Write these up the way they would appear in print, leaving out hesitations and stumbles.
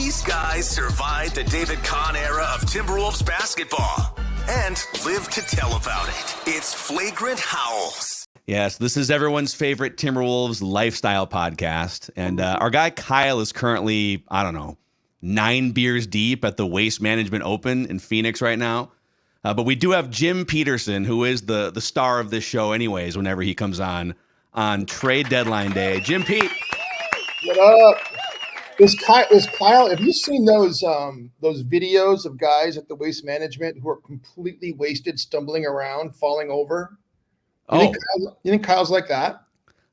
These guys survived the David Kahn era of Timberwolves basketball and live to tell about it. It's Flagrant Howls. Yes, this is everyone's favorite Timberwolves lifestyle podcast. And our guy Kyle is currently, 9 beers deep at the Waste Management Open in Phoenix right now. But we do have Jim Petersen, who is the star of this show anyways, whenever he comes on trade deadline day. Jim Pete. What up? Is Kyle, have you seen those videos of guys at the Waste Management who are completely wasted, stumbling around, falling over? You think Kyle's like that?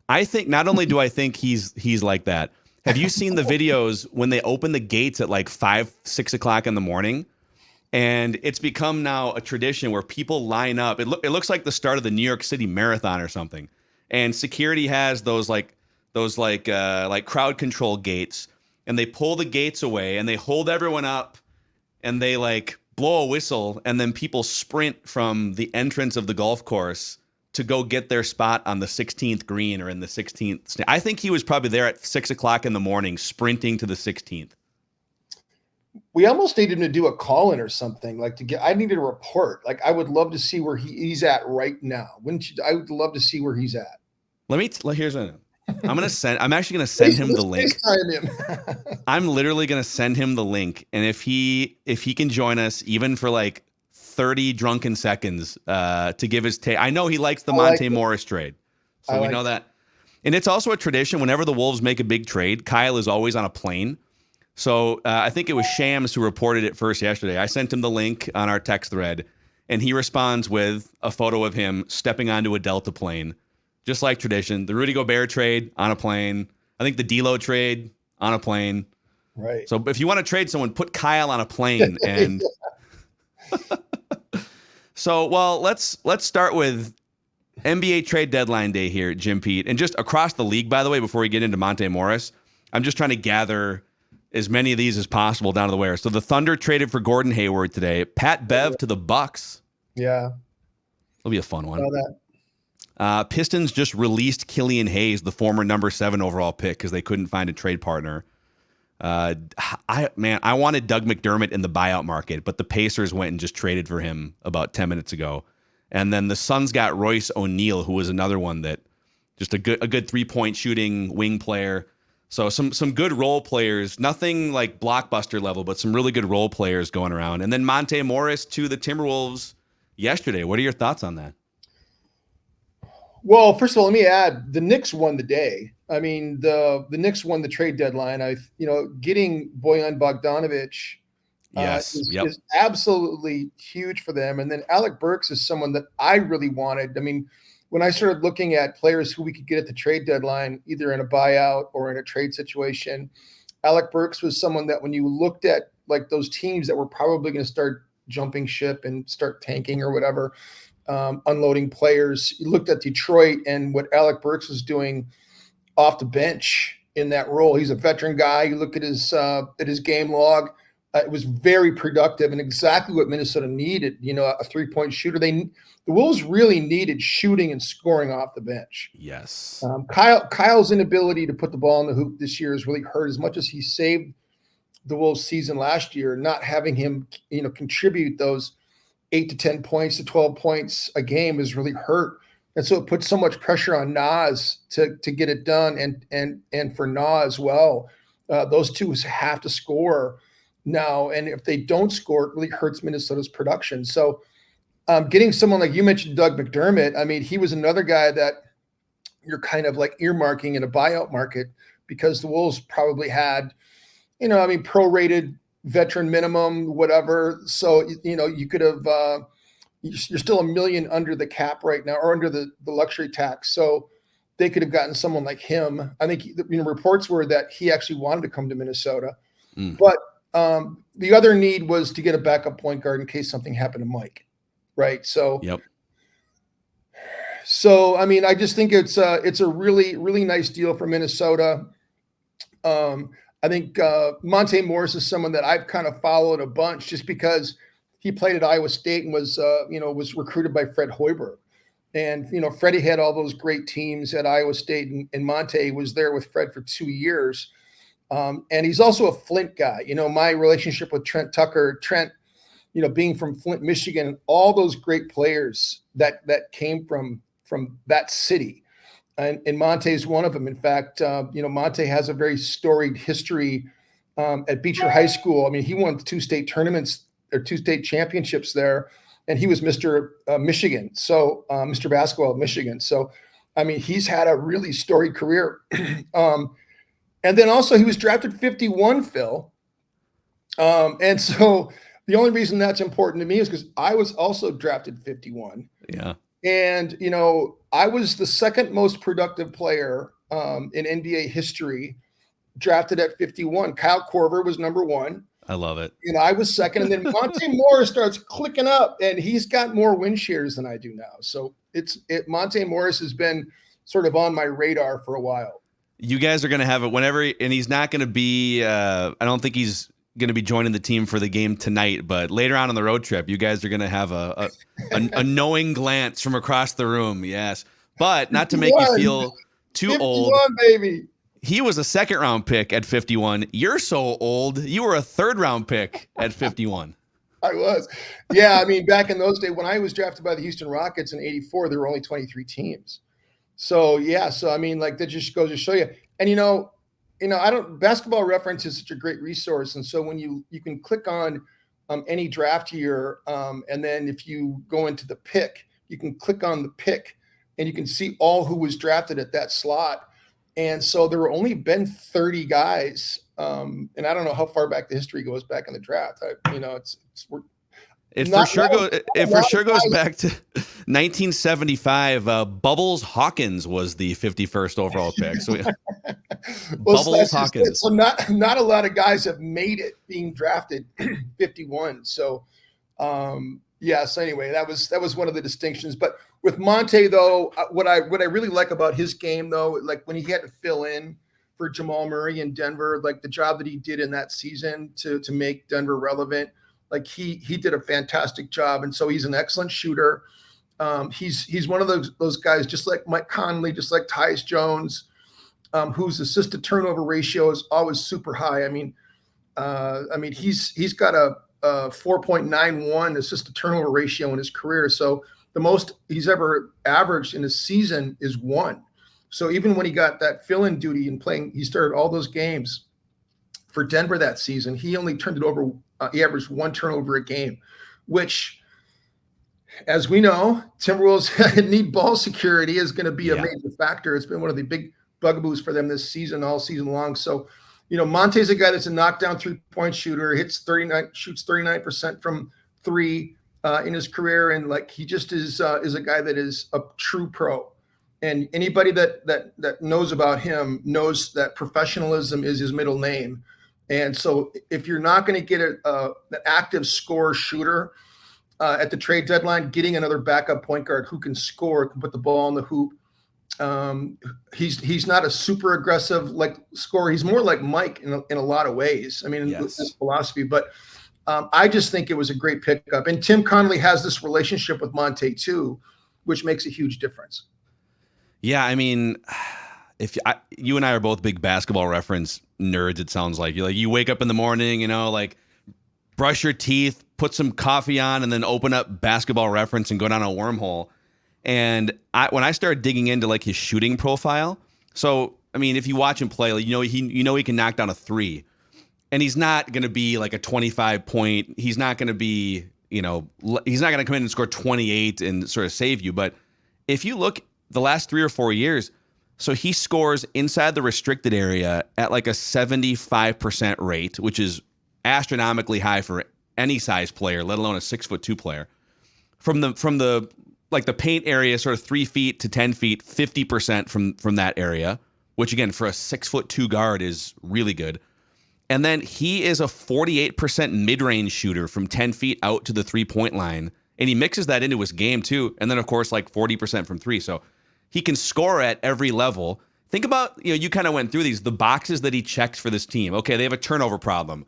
I think not only do I think he's like that. Have you seen the videos when they open the gates at like 5, 6 o'clock in the morning? And it's become now a tradition where people line up. It looks like the start of the New York City Marathon or something. And security has those crowd control gates, and they pull the gates away and they hold everyone up and they like blow a whistle, and then people sprint from the entrance of the golf course to go get their spot on the 16th green or in the 16th. I think he was probably there at 6 o'clock in the morning, sprinting to the 16th. We almost need him to do a call-in or something. I needed a report. Like, I would love to see where he's at right now. Wouldn't you? I would love to see where he's at. Here's a. I'm actually gonna send him the link. I'm literally gonna send him the link, and if he can join us even for like 30 drunken seconds to give his take. I know he likes the Monte Morris trade, so we know that. And it's also a tradition. Whenever the Wolves make a big trade, Kyle is always on a plane. So I think it was Shams who reported it first yesterday. I sent him the link on our text thread, and he responds with a photo of him stepping onto a Delta plane, just like tradition. The Rudy Gobert trade on a plane. I think the D'Lo trade on a plane. Right. So if you want to trade someone, put Kyle on a plane. And so, let's start with NBA trade deadline day here, Jim Pete, and just across the league. By the way, before we get into Monte Morris, I'm just trying to gather as many of these as possible down to the wire. So the Thunder traded for Gordon Hayward today. Pat Bev to the Bucks. Yeah. It'll be a fun one. Saw that. Pistons just released Killian Hayes, the former number 7 overall pick, because they couldn't find a trade partner. I wanted Doug McDermott in the buyout market, but the Pacers went and just traded for him about 10 minutes ago. And then the Suns got Royce O'Neal, who was another one that just a good 3-point shooting wing player. So some good role players, nothing like blockbuster level, but some really good role players going around. And then Monte Morris to the Timberwolves yesterday. What are your thoughts on that? Well, first of all, let me add, the Knicks won the day. I mean, the Knicks won the trade deadline. Getting Bojan Bogdanovic is absolutely huge for them. And then Alec Burks is someone that I really wanted. I mean, when I started looking at players who we could get at the trade deadline, either in a buyout or in a trade situation, Alec Burks was someone that when you looked at like those teams that were probably going to start jumping ship and start tanking or whatever, unloading players, you looked at Detroit and what Alec Burks was doing off the bench in that role. He's a veteran guy. You look at his game log. It was very productive and exactly what Minnesota needed, a 3-point shooter. The Wolves really needed shooting and scoring off the bench. Yes. Kyle's inability to put the ball in the hoop this year has really hurt. As much as he saved the Wolves season last year, not having him, contribute those 8 to 10 points to 12 points a game has really hurt. And so it puts so much pressure on Nas to get it done and for Nas as well. Those two have to score now. And if they don't score, it really hurts Minnesota's production. So getting someone like you mentioned, Doug McDermott, I mean, he was another guy that you're kind of like earmarking in a buyout market because the Wolves probably had, prorated veteran minimum, whatever. So, you could have, you're still $1 million under the cap right now or under the luxury tax. So they could have gotten someone like him. I think, reports were that he actually wanted to come to Minnesota. But the other need was to get a backup point guard in case something happened to Mike. Right. So, yep. So, I mean, I just think it's a really, really nice deal for Minnesota. I think Monte Morris is someone that I've kind of followed a bunch just because he played at Iowa State and was recruited by Fred Hoiberg. And, Freddie had all those great teams at Iowa State and Monte was there with Fred for 2 years. And he's also a Flint guy. My relationship with Trent Tucker, being from Flint, Michigan, all those great players that came from that city. And Monte is one of them. In fact, Monte has a very storied history at Beecher High School. I mean, he won 2 state tournaments or 2 state championships there, and he was Mr. Michigan. So Mr. Basketball of Michigan. So, I mean, he's had a really storied career. And then also he was drafted 51, Phil. And so the only reason that's important to me is because I was also drafted 51. Yeah. And, I was the second most productive player in NBA history, drafted at 51. Kyle Korver was number 1. I love it. I was second. And then Monte Morris starts clicking up, and he's got more win shares than I do now. So Monte Morris has been sort of on my radar for a while. You guys are going to have it whenever, and he's not going to be, I don't think he's going to be joining the team for the game tonight, but later on the road trip, you guys are going to have a knowing glance from across the room. Yes. But not to make you feel too 51, old. baby. He was a 2nd-round pick at 51. You're so old. You were a 3rd-round pick at 51. I was. Yeah. I mean, back in those days when I was drafted by the Houston Rockets in 84, there were only 23 teams. So, yeah. So, I mean, like that just goes to show you. And, Basketball Reference is such a great resource. And so when you can click on any draft year, and then if you go into the pick, you can click on the pick and you can see all who was drafted at that slot. And so there were only been 30 guys. And I don't know how far back the history goes back in the draft. It for sure goes back to 1975. Bubbles Hawkins was the 51st overall pick. So Bubbles Hawkins. So not a lot of guys have made it being drafted 51. So so anyway, that was one of the distinctions. But with Monte though, what I really like about his game though, like when he had to fill in for Jamal Murray in Denver, like the job that he did in that season to make Denver relevant. Like he did a fantastic job. And so he's an excellent shooter. He's one of those guys, just like Mike Conley, just like Tyus Jones, whose assist to turnover ratio is always super high. I mean, he's got a 4.91 assist to turnover ratio in his career. So the most he's ever averaged in a season is 1. So even when he got that fill-in duty and playing, he started all those games for Denver that season. He only turned it over. He averaged 1 turnover a game, which, as we know, Timberwolves need ball security is going to be a major factor. It's been one of the big bugaboos for them this season, all season long. So, Monte's a guy that's a knockdown 3-point shooter, shoots 39% from 3 in his career. And like, he just is a guy that is a true pro. And anybody that knows about him knows that professionalism is his middle name. And so if you're not going to get an active scorer shooter at the trade deadline, getting another backup point guard who can score, can put the ball in the hoop. He's not a super aggressive scorer. He's more like Mike in a lot of ways. I mean, with this philosophy, but I just think it was a great pickup. And Tim Connolly has this relationship with Monte too, which makes a huge difference. Yeah, I mean, you and I are both big Basketball Reference nerds, it sounds like. You wake up in the morning, brush your teeth, put some coffee on, and then open up Basketball Reference and go down a wormhole. And when I started digging into his shooting profile, so I mean, if you watch him play, he can knock down a 3, and he's not going to be like a 25-point. He's not going to be, he's not going to come in and score 28 and sort of save you. But if you look the last 3 or 4 years, so he scores inside the restricted area at like a 75% rate, which is astronomically high for any size player, let alone a 6'2" player. From the the paint area, sort of 3 feet to 10 feet, 50% from that area, which again for a 6'2" guard is really good. And then he is a 48% mid-range shooter from 10 feet out to the 3-point line, and he mixes that into his game too. And then of course 40% from 3. So he can score at every level. Think about, you kind of went through the boxes that he checks for this team. Okay, they have a turnover problem.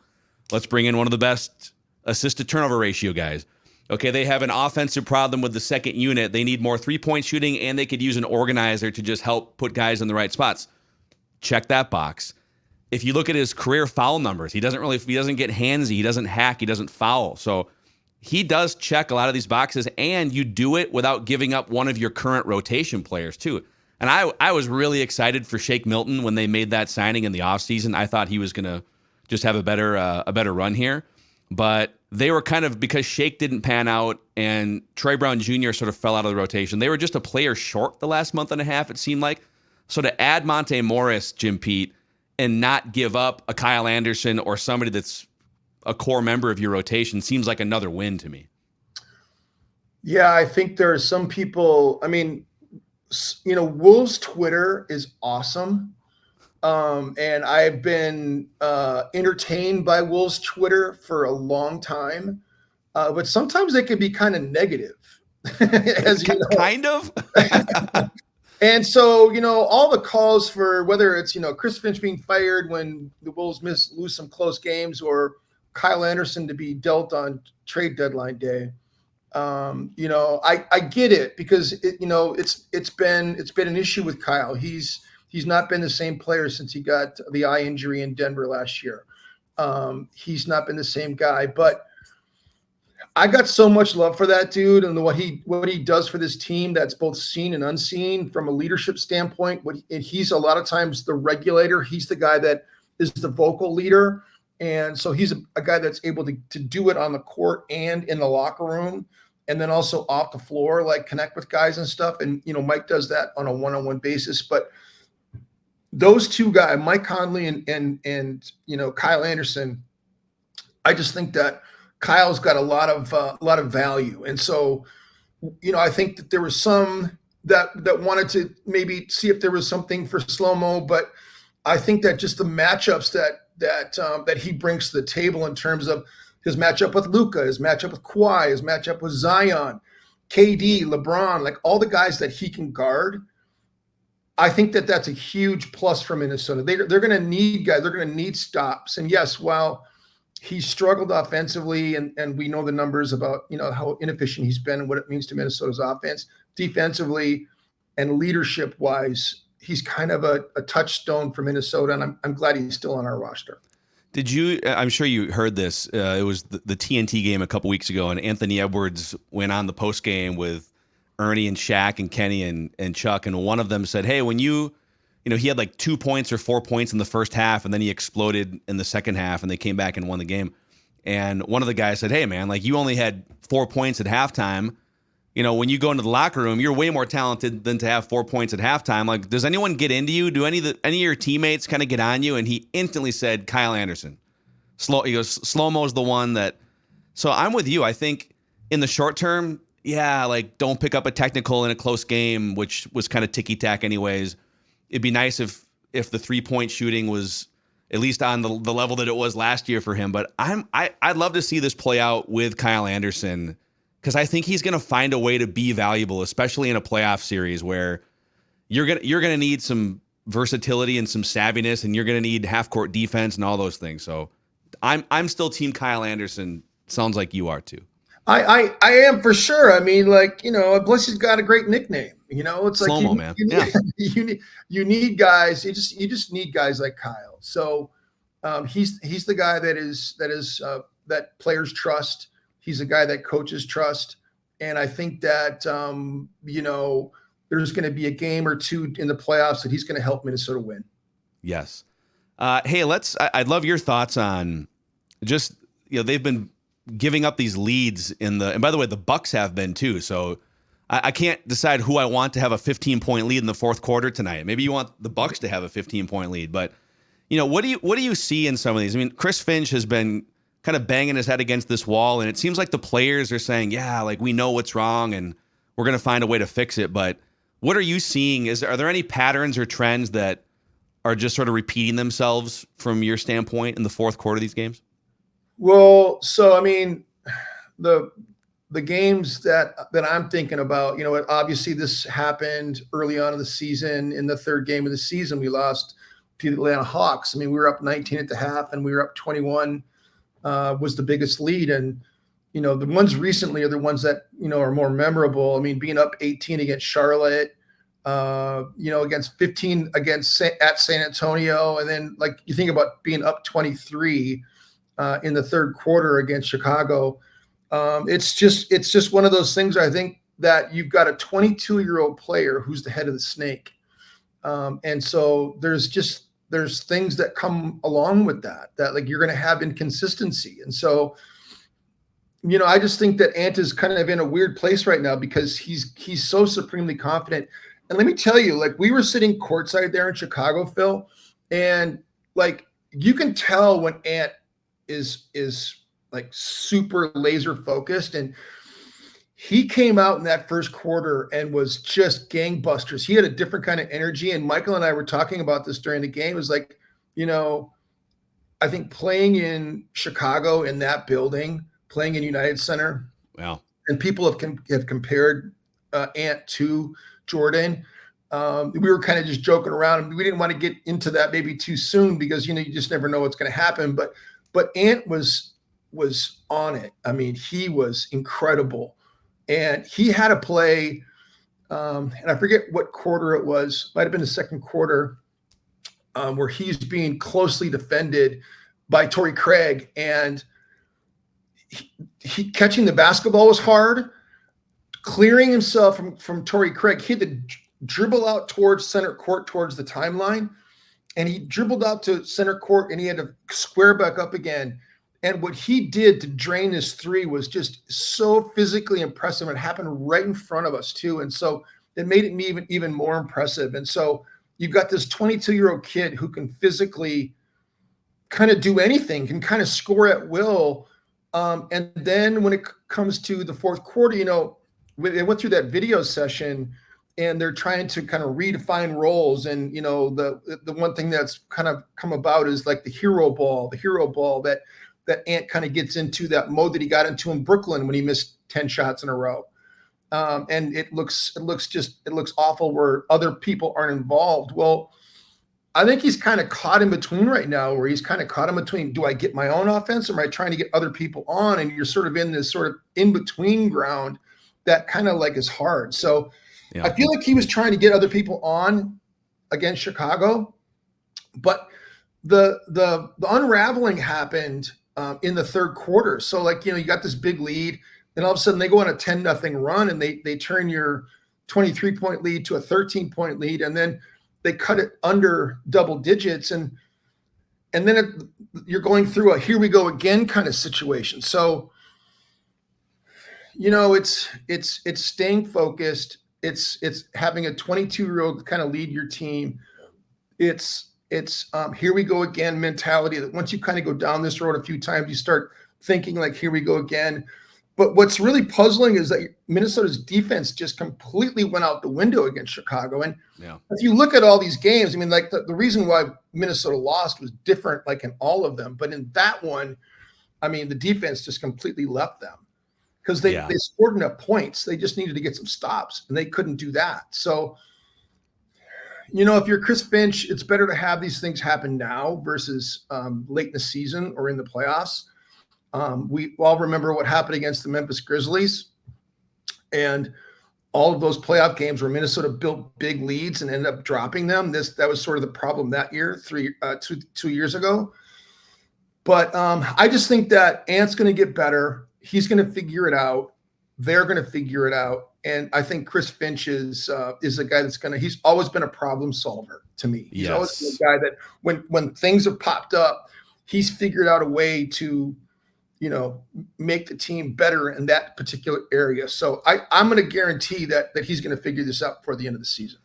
Let's bring in one of the best assist to turnover ratio guys. Okay, they have an offensive problem with the second unit. They need more 3-point shooting, and they could use an organizer to just help put guys in the right spots. Check that box. if you look at his career foul numbers, he doesn't get handsy, he doesn't hack, he doesn't foul. So he does check a lot of these boxes, and you do it without giving up one of your current rotation players too. And I was really excited for Shake Milton when they made that signing in the offseason. I thought he was going to just have a better run here. But they were kind of, because Shake didn't pan out and Troy Brown Jr. sort of fell out of the rotation, they were just a player short the last month and a half, it seemed like. So to add Monte Morris, Jim Pete, and not give up a Kyle Anderson or somebody that's a core member of your rotation seems like another win to me. Yeah, I think there are some people, I mean, Wolves Twitter is awesome. And I've been entertained by Wolves Twitter for a long time. But sometimes they can be kind of negative. As you know. Kind of? And so, all the calls for whether it's, Chris Finch being fired when the Wolves lose some close games, or Kyle Anderson to be dealt on trade deadline day. I get it, because it's been an issue with Kyle. He's not been the same player since he got the eye injury in Denver last year. He's not been the same guy, but I got so much love for that dude and what he does for this team that's both seen and unseen from a leadership standpoint. He's a lot of times the regulator. He's the guy that is the vocal leader. And so he's a guy that's able to do it on the court and in the locker room, and then also off the floor, like connect with guys and stuff. And, Mike does that on a one-on-one basis. But those two guys, Mike Conley and Kyle Anderson, I just think that Kyle's got a lot of value. And so, I think that there was some that wanted to maybe see if there was something for Slow-Mo, but I think that just the matchups that he brings to the table in terms of his matchup with Luka, his matchup with Kawhi, his matchup with Zion, KD, LeBron, like all the guys that he can guard, I think that that's a huge plus for Minnesota. They're going to need guys. They're going to need stops. And yes, while he struggled offensively, and we know the numbers about, how inefficient he's been and what it means to Minnesota's offense, defensively and leadership-wise, he's kind of a touchstone for Minnesota, and I'm glad he's still on our roster. I'm sure you heard this. It was the TNT game a couple weeks ago, and Anthony Edwards went on the post game with Ernie and Shaq and Kenny and Chuck, and one of them said, hey, when he had like 2 points or 4 points in the first half, and then he exploded in the second half, and they came back and won the game. And one of the guys said, hey, man, like you only had 4 points at halftime. When you go into the locker room, you're way more talented than to have 4 points at halftime. Like, does anyone get into you? Do any of your teammates kind of get on you? And he instantly said, Kyle Anderson. He goes, Slow-Mo's the one that. So I'm with you. I think in the short term, yeah, like don't pick up a technical in a close game, which was kind of ticky-tack anyways. It'd be nice if the 3-point shooting was at least on the level that it was last year for him. But I'd love to see this play out with Kyle Anderson, because I think he's going to find a way to be valuable, especially in a playoff series where you're gonna need some versatility and some savviness, and you're going to need half-court defense and all those things. So I'm still team Kyle Anderson. Sounds like you are too. I am for sure. I mean, like, plus he's got a great nickname. It's like Slow-Mo, man. You need guys. You just need guys like Kyle. So he's the guy that players trust. He's a guy that coaches trust. And I think that there's going to be a game or two in the playoffs that he's going to help Minnesota win. Yes. Hey, I'd love your thoughts on just, they've been giving up these leads and by the way, the Bucks have been too. So I can't decide who I want to have a 15-point lead in the fourth quarter tonight. Maybe you want the Bucks to have a 15-point lead, but what do you see in some of these? I mean, Chris Finch has been kind of banging his head against this wall, and it seems like the players are saying, yeah, like we know what's wrong and we're going to find a way to fix it. But what are you seeing? Are there any patterns or trends that are just sort of repeating themselves from your standpoint in the fourth quarter of these games? Well, so, I mean, the games that I'm thinking about, obviously this happened early on in the season. In the third game of the season, we lost to the Atlanta Hawks. I mean, we were up 19 at the half and we were up 21 was the biggest lead. And, the ones recently are the ones that, are more memorable. I mean, being up 18 against Charlotte, against 15 at San Antonio. And then like you think about being up 23 in the third quarter against Chicago. It's just one of those things. I think that you've got a 22-year-old player who's the head of the snake. And so there's things that come along with that like you're going to have inconsistency. And so, I just think that Ant is kind of in a weird place right now because he's so supremely confident. And let me tell you, like we were sitting courtside there in Chicago, Phil, and like you can tell when Ant is like super laser focused, and he came out in that first quarter and was just gangbusters. He had a different kind of energy. And Michael and I were talking about this during the game. It was like, I think playing in Chicago in that building, playing in United Center. Wow. And people have compared Ant to Jordan. We were kind of just joking around, and we didn't want to get into that maybe too soon because, you just never know what's going to happen. But Ant was on it. I mean, he was incredible. And he had a play, and I forget what quarter it was, might have been the second quarter, where he's being closely defended by Torrey Craig. And he catching the basketball was hard. Clearing himself from Torrey Craig, he had to dribble out towards center court, towards the timeline. And he dribbled out to center court, and he had to square back up again. And what he did to drain his three was just so physically impressive. It happened right in front of us too. And so it made it even more impressive. And so you've got this 22-year-old kid who can physically kind of do anything, can kind of score at will. And then when it comes to the fourth quarter, they went through that video session and they're trying to kind of redefine roles. And, the one thing that's kind of come about is like the hero ball that Ant kind of gets into that mode that he got into in Brooklyn when he missed 10 shots in a row. And it looks awful where other people aren't involved. Well, I think he's kind of caught in between right now, where he's kind of caught in between, do I get my own offense or am I trying to get other people on? And you're sort of in this sort of in-between ground that kind of like is hard. So yeah. I feel like he was trying to get other people on against Chicago, but the unraveling happened in the third quarter. So like, you got this big lead, and all of a sudden they go on a 10-0 run, and they turn your 23-point lead to a 13-point lead. And then they cut it under double digits. And then you're going through a here we go again kind of situation. So, it's staying focused. It's having a 22-year-old kind of lead your team. It's here we go again mentality, that once you kind of go down this road a few times, you start thinking like, here we go again. But what's really puzzling is that Minnesota's defense just completely went out the window against Chicago. And if you look at all these games, I mean, like the reason why Minnesota lost was different, like in all of them. But in that one, I mean, the defense just completely left them because they scored enough points. They just needed to get some stops, and they couldn't do that. So, if you're Chris Finch, it's better to have these things happen now versus late in the season or in the playoffs. We all remember what happened against the Memphis Grizzlies and all of those playoff games where Minnesota built big leads and ended up dropping them. That was sort of the problem that year, 2 years ago. But I just think that Ant's going to get better. He's going to figure it out. They're going to figure it out. And I think Chris Finch is a guy he's always been a problem solver to me. He's always been a guy that when things have popped up, he's figured out a way to, make the team better in that particular area. So I'm going to guarantee that he's going to figure this out before the end of the season.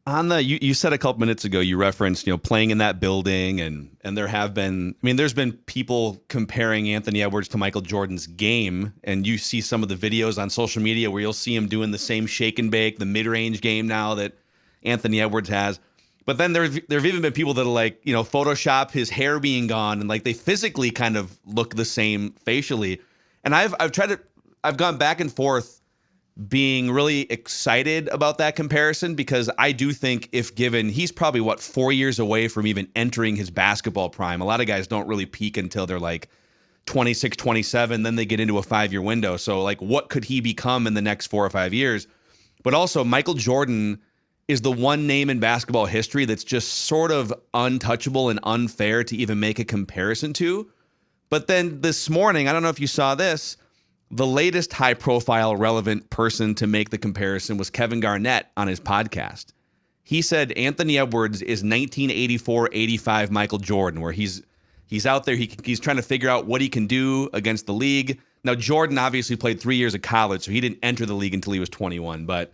You said a couple minutes ago, you referenced, playing in that building, and there have been, there's been people comparing Anthony Edwards to Michael Jordan's game, and you see some of the videos on social media where you'll see him doing the same shake and bake, the mid-range game now that Anthony Edwards has. But then there've even been people that are like, Photoshop his hair being gone, and like they physically kind of look the same facially. And I've gone back and forth being really excited about that comparison, because I do think if given, he's probably 4 years away from even entering his basketball prime. A lot of guys don't really peak until they're like 26, 27, then they get into a 5-year window. So like, what could he become in the next 4 or 5 years? But also Michael Jordan is the one name in basketball history that's just sort of untouchable and unfair to even make a comparison to. But then this morning, I don't know if you saw this, the latest high-profile relevant person to make the comparison was Kevin Garnett on his podcast. He said Anthony Edwards is 1984-85 Michael Jordan, where he's out there, he's trying to figure out what he can do against the league. Now, Jordan obviously played 3 years of college, so he didn't enter the league until he was 21. But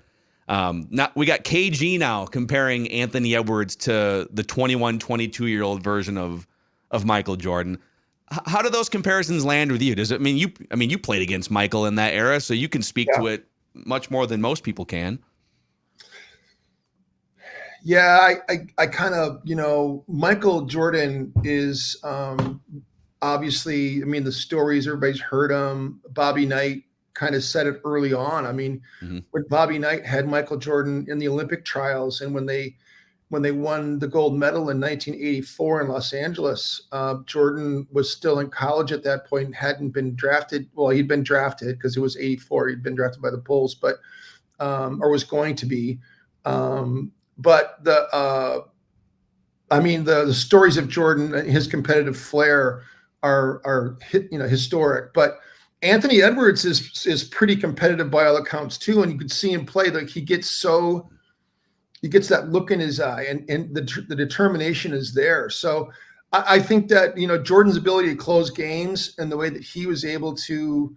we got KG now comparing Anthony Edwards to the 21, 22-year-old version of Michael Jordan. How do those comparisons land with you? Does it mean you played against Michael in that era, so you can speak to it much more than most people can? Yeah, I kind of, Michael Jordan is obviously, the stories, everybody's heard them. Bobby Knight kind of said it early on. When Bobby Knight had Michael Jordan in the Olympic trials, and when they won the gold medal in 1984 in Los Angeles, Jordan was still in college at that point, hadn't been drafted. Well, he'd been drafted because it was 84. He'd been drafted by the Bulls, but or was going to be. But the stories of Jordan, his competitive flair are historic. But Anthony Edwards is pretty competitive by all accounts too, and you could see him play. Like he gets that look in his eye, and the determination is there. So I think that Jordan's ability to close games and the way that he was able to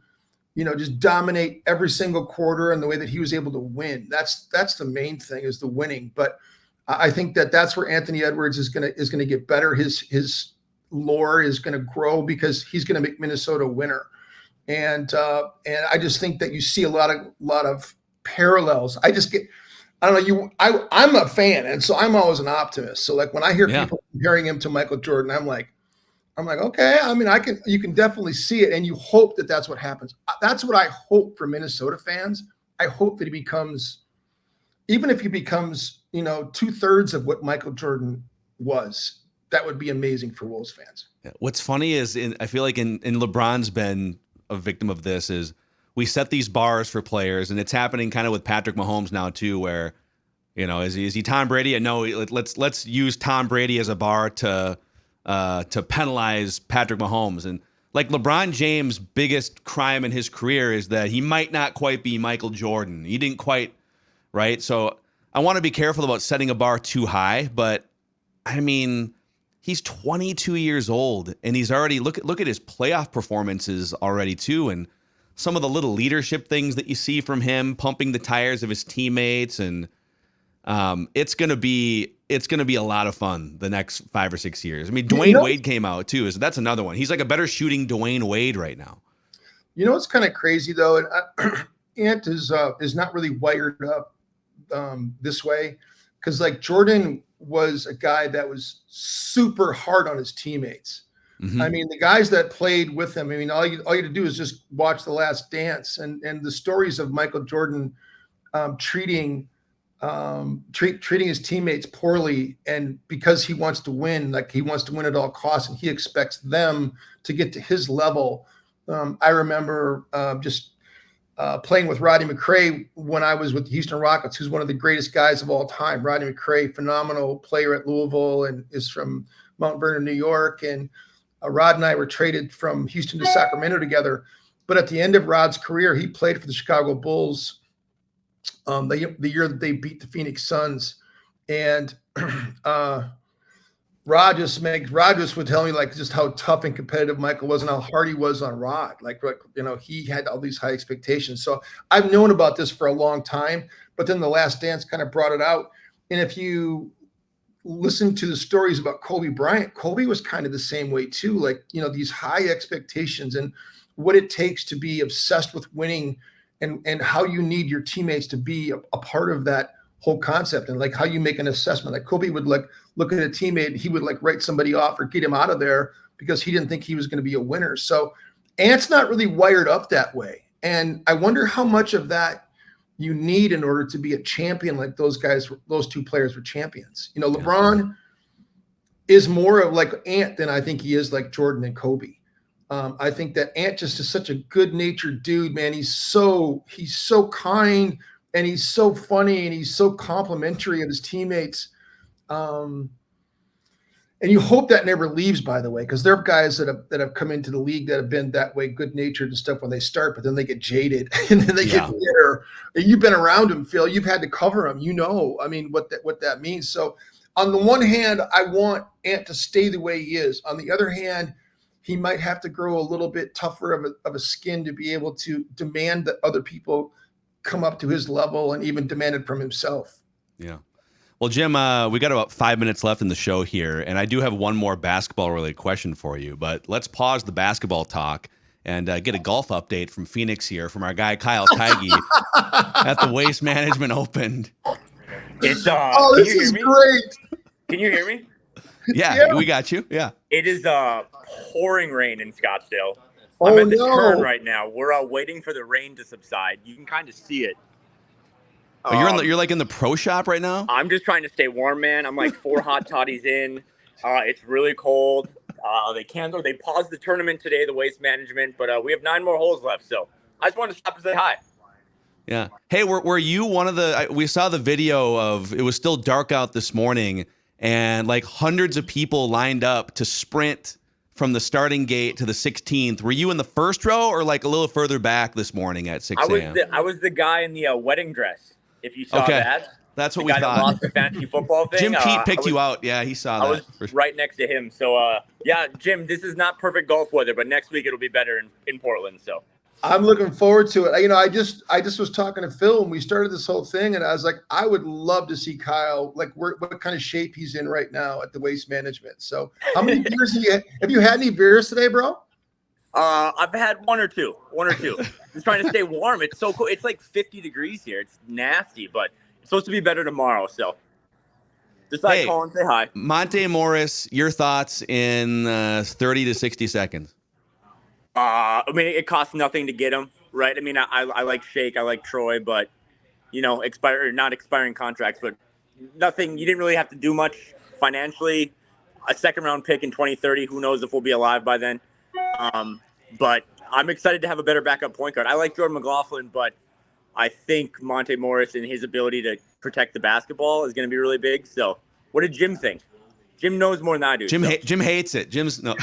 just dominate every single quarter, and the way that he was able to win. That's the main thing, is the winning. But I think that that's where Anthony Edwards is gonna get better. His lore is gonna grow because he's gonna make Minnesota a winner. And I just think that you see a lot of parallels. I don't know. I'm a fan, and so I'm always an optimist. So like when I hear people comparing him to Michael Jordan, I'm like, okay. You can definitely see it, and you hope that that's what happens. That's what I hope for Minnesota fans. I hope that he becomes, even if he becomes, 2/3 of what Michael Jordan was. That would be amazing for Wolves fans. Yeah. What's funny is, I feel like in LeBron's been a victim of this, is we set these bars for players, and it's happening kind of with Patrick Mahomes now too, where, is he Tom Brady? And no, let's use Tom Brady as a bar to penalize Patrick Mahomes. And like LeBron James' biggest crime in his career is that he might not quite be Michael Jordan. He didn't quite, right? So I want to be careful about setting a bar too high, but he's 22 years old, and he's already look at his playoff performances already too, and some of the little leadership things that you see from him, pumping the tires of his teammates, and it's gonna be a lot of fun the next 5 or 6 years. Dwayne Wade came out too, so that's another one. He's like a better shooting Dwayne Wade right now. It's kind of crazy though, and Ant is not really wired up this way, because like Jordan was a guy that was super hard on his teammates. Mm-hmm. The guys that played with him, all you had to do is just watch The Last Dance, and the stories of Michael Jordan treating his teammates poorly, and because he wants to win, like he wants to win at all costs, and he expects them to get to his level. I remember playing with Rodney McRae when I was with the Houston Rockets, who's one of the greatest guys of all time. Rodney McRae, phenomenal player at Louisville, and is from Mount Vernon, New York. And Rod and I were traded from Houston to Sacramento together. But at the end of Rod's career, he played for the Chicago Bulls the year that they beat the Phoenix Suns. And Rod just would tell me like just how tough and competitive Michael was, and how hard he was on Rod. He had all these high expectations. So I've known about this for a long time, but then The Last Dance kind of brought it out. And if you listen to the stories about Kobe Bryant, Kobe was kind of the same way too. Like, these high expectations and what it takes to be obsessed with winning, and how you need your teammates to be a part of that whole concept, and like how you make an assessment. Like Kobe would like look at a teammate, he would like write somebody off or get him out of there because he didn't think he was going to be a winner. So Ant's not really wired up that way. And I wonder how much of that you need in order to be a champion. Like those two players were champions. LeBron is more of like Ant than I think he is like Jordan and Kobe. I think that Ant just is such a good natured dude, man. He's so kind. and he's so funny and he's so complimentary of his teammates. And you hope that never leaves, by the way, because there are guys that have come into the league that have been that way, good-natured and stuff when they start, but then they get jaded and then they get bitter. You've been around him, Phil. You've had to cover him. You know, I mean, what that means. So on the one hand, I want Ant to stay the way he is. On the other hand, he might have to grow a little bit tougher of a skin to be able to demand that other people come up to his level and even demand it from himself. Yeah. Well, Jim, we got about 5 minutes left in the show here, and I do have one more basketball-related question for you, but let's pause the basketball talk and get a golf update from Phoenix here from our guy Kyle Theige at the Waste Management Open. It's this is great. Can you hear me? Yeah, we got you. Yeah. It is pouring rain in Scottsdale. Oh, I'm at the no. turn right now. We're waiting for the rain to subside. You can kind of see it. Oh, you're like in the pro shop right now? I'm just trying to stay warm, man. I'm like 4 hot toddies in. It's really cold. They paused the tournament today, the Waste Management, but we have 9 more holes left. So I just wanted to stop and say hi. Yeah. Hey, were you one of the? We saw the video of it was still dark out this morning, and like hundreds of people lined up to sprint from the starting gate to the 16th. Were you in the first row or like a little further back this morning at 6 a.m.? I was the guy in the wedding dress. If you saw that. That's what the we guy thought. That lost the fantasy football thing. Jim Pete picked you out. Yeah, he saw that. I was right next to him. So, yeah, Jim, this is not perfect golf weather, but next week it'll be better in Portland. So I'm looking forward to it. You know, I just was talking to Phil when we started this whole thing, and I was like, I would love to see Kyle, like what kind of shape he's in right now at the Waste Management. So how many beers have you had any beers today, bro? I've had one or two. Just trying to stay warm. It's so cool. It's like 50 degrees here. It's nasty, but it's supposed to be better tomorrow. So just call and say hi. Monte Morris, your thoughts in 30 to 60 seconds. I mean, it costs nothing to get him, right? I mean, I like Shake, I like Troy, but you know, not expiring contracts, but nothing. You didn't really have to do much financially. A 2nd round pick in 2030. Who knows if we'll be alive by then? But I'm excited to have a better backup point guard. I like Jordan McLaughlin, but I think Monte Morris and his ability to protect the basketball is going to be really big. So what did Jim think? Jim knows more than I do. Jim hates it. Jim's no.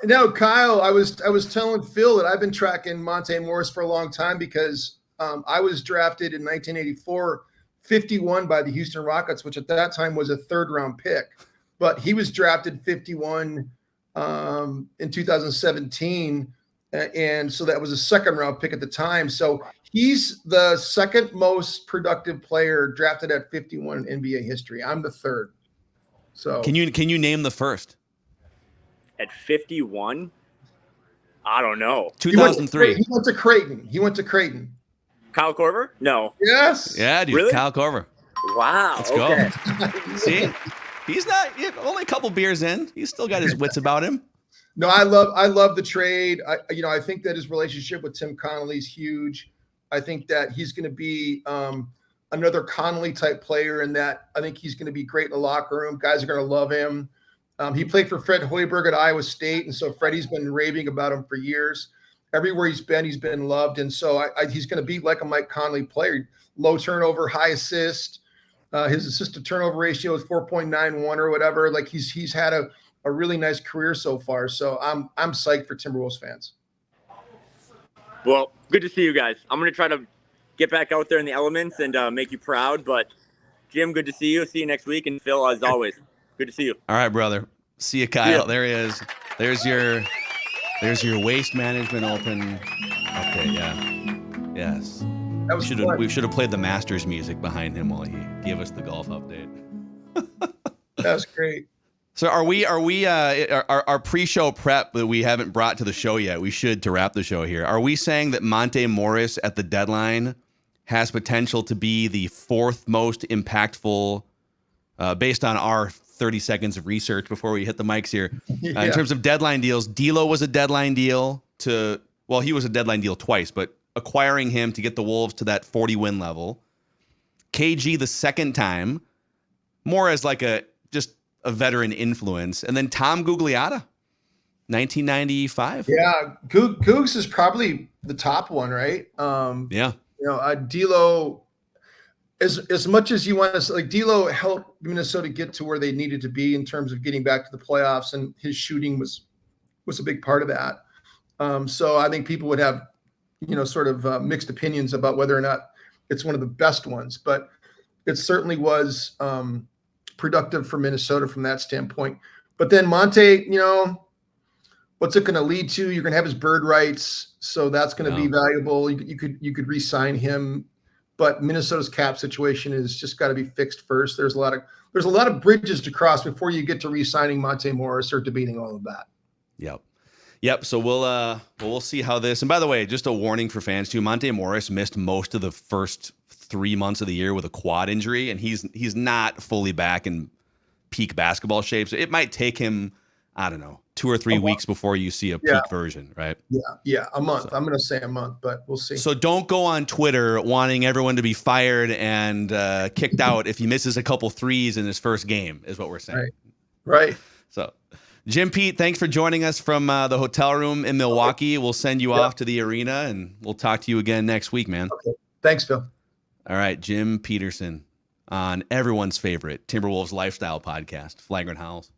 No, Kyle, I was telling Phil that I've been tracking Monte Morris for a long time because I was drafted in 1984, 51 by the Houston Rockets, which at that time was a 3rd round pick, but he was drafted 51 in 2017. And so that was a 2nd round pick at the time. So he's the 2nd most productive player drafted at 51 in NBA history. I'm the 3rd. So can you name the first? At 51? I don't know. 2003. He went to Creighton. Kyle Korver? No. Yes. Yeah, dude. Really? Kyle Korver. Wow. Let's okay. go. See? He's not only a couple beers in. He's still got his wits about him. No, I love the trade. I think that his relationship with Tim Connolly is huge. I think that he's going to be another Connolly type player, and that I think he's going to be great in the locker room. Guys are going to love him. He played for Fred Hoiberg at Iowa State, and so Freddie's been raving about him for years. Everywhere he's been loved, and so he's going to be like a Mike Conley player. Low turnover, high assist. His assist to turnover ratio is 4.91 or whatever. Like he's had a really nice career so far. So I'm psyched for Timberwolves fans. Well, good to see you guys. I'm going to try to get back out there in the elements and make you proud. But Jim, good to see you. See you next week. And Phil, as always, good to see you. All right, brother. See you, Kyle. There he is. There's your Waste Management Open. Okay, yeah. Yes. We should have played the Masters music behind him while he gave us the golf update. That was great. So are we our pre-show prep that we haven't brought to the show yet? We should to wrap the show here. Are we saying that Monte Morris at the deadline has potential to be the 4th most impactful, based on our 30 seconds of research before we hit the mics here? Yeah. In terms of deadline deals, D'Lo was a deadline deal he was a deadline deal twice, but acquiring him to get the Wolves to that 40-win level. KG the 2nd time, more as like just a veteran influence. And then Tom Gugliotta, 1995. Yeah, Googs is probably the top one, right? Yeah. D'Lo, as much as you want to, like, D'Lo helped Minnesota get to where they needed to be in terms of getting back to the playoffs, and his shooting was a big part of that. So I think people would have, sort of mixed opinions about whether or not it's one of the best ones, but it certainly was productive for Minnesota from that standpoint. But then Monte, what's it going to lead to? You're going to have his bird rights, so that's going to be valuable. You could re-sign him, but Minnesota's cap situation is just got to be fixed first. There's a lot of bridges to cross before you get to re-signing Monte Morris or debating all of that. Yep. So we'll see how this. And by the way, just a warning for fans too. Monte Morris missed most of the first 3 months of the year with a quad injury, and he's not fully back in peak basketball shape. So it might take him, I don't know, 2 or 3 weeks before you see a peak version, right? Yeah, a month. So, I'm going to say a month, but we'll see. So don't go on Twitter wanting everyone to be fired and kicked out if he misses a couple threes in his first game, is what we're saying. Right. So, Jim Pete, thanks for joining us from the hotel room in Milwaukee. We'll send you off to the arena, and we'll talk to you again next week, man. Okay. Thanks, Phil. All right, Jim Petersen on everyone's favorite Timberwolves lifestyle podcast, Flagrant Howls.